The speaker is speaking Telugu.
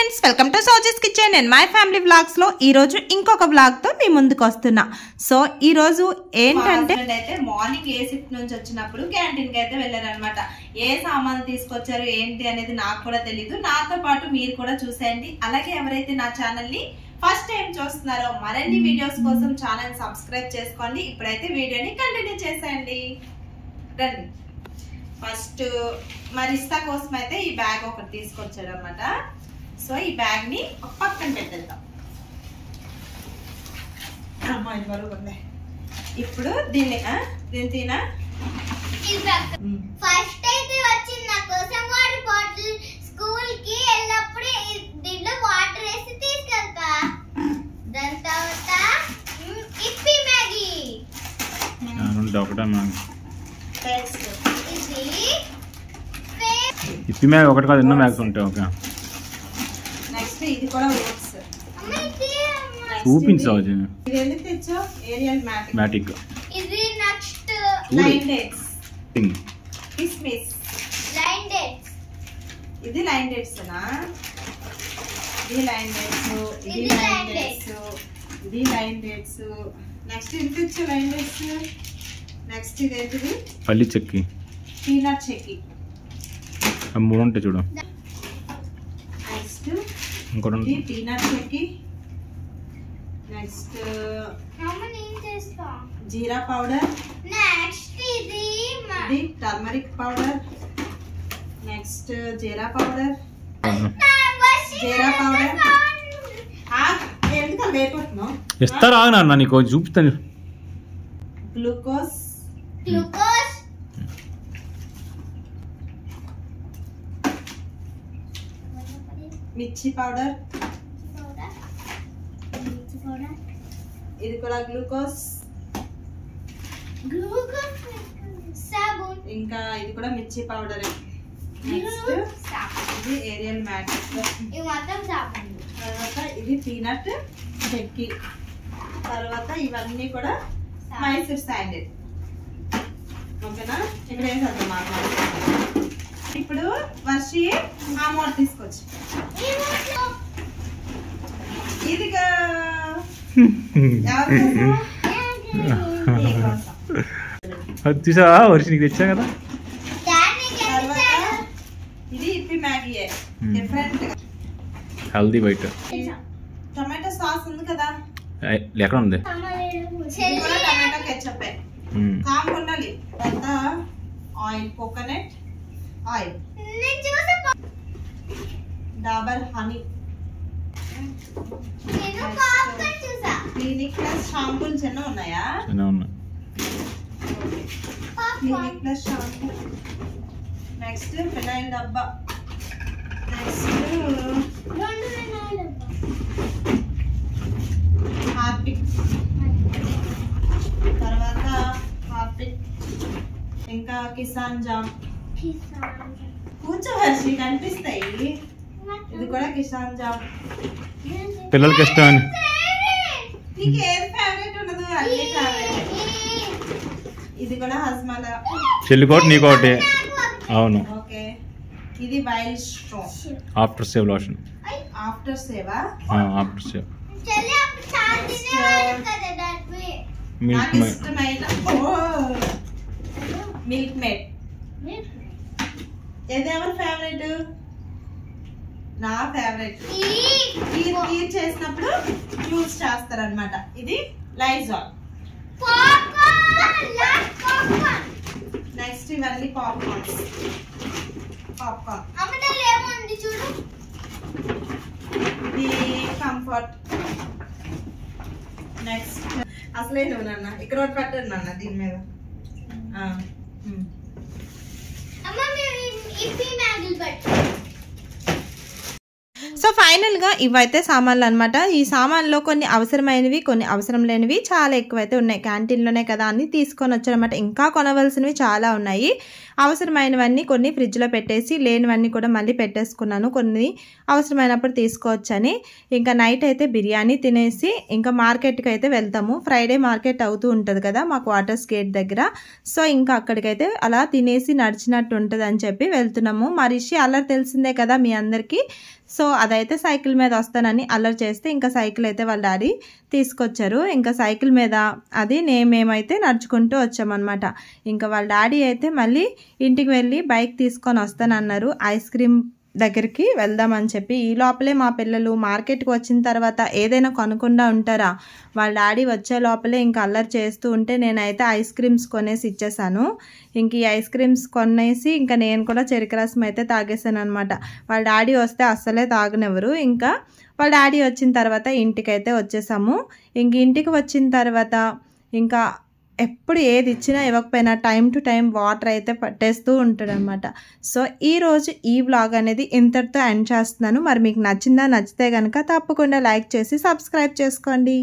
Friends welcome to Sozy's kitchen and my family vlogs లో ఈ రోజు ఇంకొక వ్లాగ్ తో మీ ముందుకు వస్తున్నా. సో ఈ రోజు ఏంటంటే అయితే మార్నింగ్ ఏ షిఫ్ట్ నుంచి వచ్చినప్పుడు క్యాంటీన్ కి అయితే వెళ్ళారనమాట. ఏ సామాన్లు తీసుకొచ్చారు ఏంటి అనేది నాకు కూడా తెలీదు. నాతో పాటు మీరు కూడా చూసేయండి. అలాగే ఎవరైతే నా ఛానల్ ని ఫస్ట్ టైం చూస్తున్నారో మరిన్ని వీడియోస్ కోసం ఛానల్ సబ్స్క్రైబ్ చేసుకోండి. ఇప్పుడైతే వీడియోని కంటిన్యూ చేసేయండి. రండి. ఫస్ట్ మరిస్తా కోసం అయితే ఈ బ్యాగ్ ఒకటి తీసుకొచ్చాడు అనమాట. సో ఈ బ్యాగ్ ని ఒక పక్కన పెట్టేద్దాం. ఇప్పుడు దీన్ని తినా ఫస్ట్ అయితే వచ్చింది నా కోసం వాటర్ బాటిల్. స్కూల్ కి వెళ్ళినప్పుడు దీంట్లో వాటర్ వేసి తీసుకెళ్తా. దాని తర్వాత ఇప్పి మ్యాగీ ఇప్పి మ్యాగ్ ఒకటి కాదు, ఎన్నో మ్యాగ్స్ ఉంటాయి. ఓకే, నెక్స్ట్ ఇది కూడా ఓట్స్ చూపించవచ్చు. ఇది ఎందుకు తెచ్చా? ఏరియల్ మ్యాటిక్. ఇది నెక్స్ట్ లైన్ డేట్స్, కిస్మిస్, లైన్ డేట్స్. ఇది లైన్ డేట్స్ నా ఇది లైన్ డేట్స్, ఇది లైన్ డేట్స్, ఇది లైన్ డేట్స్. నెక్స్ట్ ఇది తెచ్చా లైన్ డేట్స్. నెక్స్ట్ ఇదేంటిది? పల్లి చెక్కి, పీనట్ చెక్కి. మూడు ఉంటాయి చూడు. నెక్స్ట్ ఇంకోటి ఇది పీనట్ చెక్కి. నెక్స్ట్ జీరా పౌడర్. నెక్స్ట్ ఇది టర్మరిక్ పౌడర్. నెక్స్ట్ జీరా పౌడర్, జీరా పౌడర్. ఎందుకు లేకపోతున్నావు? ఇస్తారా నాన్న, నీకు చూపిస్తాను. గ్లూకోజ్, గ్లూకోజ్, మిర్చి పౌడర్. ఇది కూడా గ్లూకోజ్. గ్లూకోజ్, సాబున్. ఇంకా ఇది కూడా మిర్చి పౌడర్. నెక్స్ట్ ఇది ఏరియల్ మ్యాట్రిక్స్. ఇది మొత్తం సాబున్. తర్వాత ఇది పీనట్ చెక్కి. తర్వాత ఇవన్నీ కూడా మైసూర్ శాండిల్. ఓకేనా? ఇక్కడ ఏం చదువు మాట్లాడుతున్నాం. ఇప్పుడు వర్షి ఆ మోడ్ తీసుకొచ్చి ఇదిగా అది చూసా వర్షి నీకు తెచ్చా కదా. ఇది ఇప్పి మ్యాగీ డిఫరెంట్. హెల్దీ బయట టమాటో సాస్ ఉంది కదా, ఎక్కడ ఉంది? టమాటో కెచప్ కామ్ ఉండాలి. తర్వాత oil, coconut oil, Dabur honey, Clinic Plus షాంపూలు చిన్న ఉన్నాయా? Clinic Plus shampoo. Next phenyl డబ్బా. Next Harpic. తర్వాత హార్పిక్. ఇంకా కిసాన్ జామ్. కూర్చో వర్షి, కనిపిస్తాయి. ఇది కూడా కిసాన్ జామ్. పిల్లలకి ఇష్టం. నీకు ఏది ఫేవరెట్ ఉండదు, అన్ని ఫేవరెట్. ఇది కూడా హస్మలా. చెల్లికోటి నీకోటి. అవును. ఓకే. ఇది wild strong after shave lotion. After సేవా? After shave. నాకు ఇష్టమైన మిల్క్ మేడ్. ఏది ఎవరి ఫేవరెట్? నా ఫేవరెట్. కీర్ చేసినప్పుడు యూజ్ చేస్తారనమాట. ఇది లైజాల్. నెక్స్ట్ ఇవన్నీ పాప్కార్న్స్. ఇది కంఫర్ట్. నెక్స్ట్ అసలే నువ్వు నాన్న ఇక్కడ ఒకటి పెట్టండి నాన్న దీని మీద. సో ఫైనల్గా ఇవైతే సామాన్లు అనమాట. ఈ సామాన్లో కొన్ని అవసరమైనవి, కొన్ని అవసరం లేనివి చాలా ఎక్కువైతే ఉన్నాయి. క్యాంటీన్లోనే కదా అని తీసుకొని వచ్చారనమాట. ఇంకా కొనవలసినవి చాలా ఉన్నాయి. అవసరమైనవన్నీ కొన్ని ఫ్రిడ్జ్లో పెట్టేసి, లేనివన్నీ కూడా మళ్ళీ పెట్టేసుకున్నాను. కొన్ని అవసరమైనప్పుడు తీసుకోవచ్చని. ఇంకా నైట్ అయితే బిర్యానీ తినేసి ఇంకా మార్కెట్కి అయితే వెళ్తాము. ఫ్రైడే మార్కెట్ అవుతూ ఉంటుంది కదా మాకు వాటర్స్ గేట్ దగ్గర. సో ఇంకా అక్కడికైతే అలా తినేసి నడిచినట్టు ఉంటుంది అని చెప్పి వెళ్తున్నాము. మా రిషి అల్లరి తెలిసిందే కదా మీ అందరికీ. సో అదైతే సైకిల్ మీద వస్తానని అల్లరి చేస్తే ఇంకా సైకిల్ అయితే వాళ్ళ డాడీ తీసుకొచ్చారు. ఇంకా సైకిల్ మీద అది మేమైతే నడుచుకుంటూ వచ్చామన్నమాట. ఇంకా వాళ్ళ డాడీ అయితే మళ్ళీ ఇంటికి వెళ్ళి బైక్ తీసుకొని వస్తానన్నారు. ఐస్ క్రీమ్ దగ్గరికి వెళ్దామని చెప్పి ఈ లోపలే మా పిల్లలు మార్కెట్కి వచ్చిన తర్వాత ఏదైనా కొనకుండా ఉంటారా, వాళ్ళ డాడీ వచ్చే లోపలే ఇంకా అల్లరి చేస్తూ ఉంటే నేనైతే ఐస్ క్రీమ్స్ కొనేసి ఇచ్చేసాను. ఇంక ఈ ఐస్ క్రీమ్స్ కొనేసి ఇంకా నేను కూడా చెరుకు రసం అయితే తాగేసాను అనమాట. వాళ్ళ డాడీ వస్తే అస్సలే తాగనివ్వరు. ఇంకా వాళ్ళ డాడీ వచ్చిన తర్వాత ఇంటికైతే వచ్చేసాము. ఇంక ఇంటికి వచ్చిన తర్వాత ఇంకా ఎప్పుడు ఏది ఇచ్చినా ఇవ్వకపోయినా టైం టు టైం వాటర్ అయితే పట్టేస్తూ ఉంటాడనమాట. సో ఈరోజు ఈ వ్లాగ్ అనేది ఇంతటితో ఎండ్ చేస్తున్నాను. మరి మీకు నచ్చితే కనుక తప్పకుండా లైక్ చేసి సబ్స్క్రైబ్ చేసుకోండి.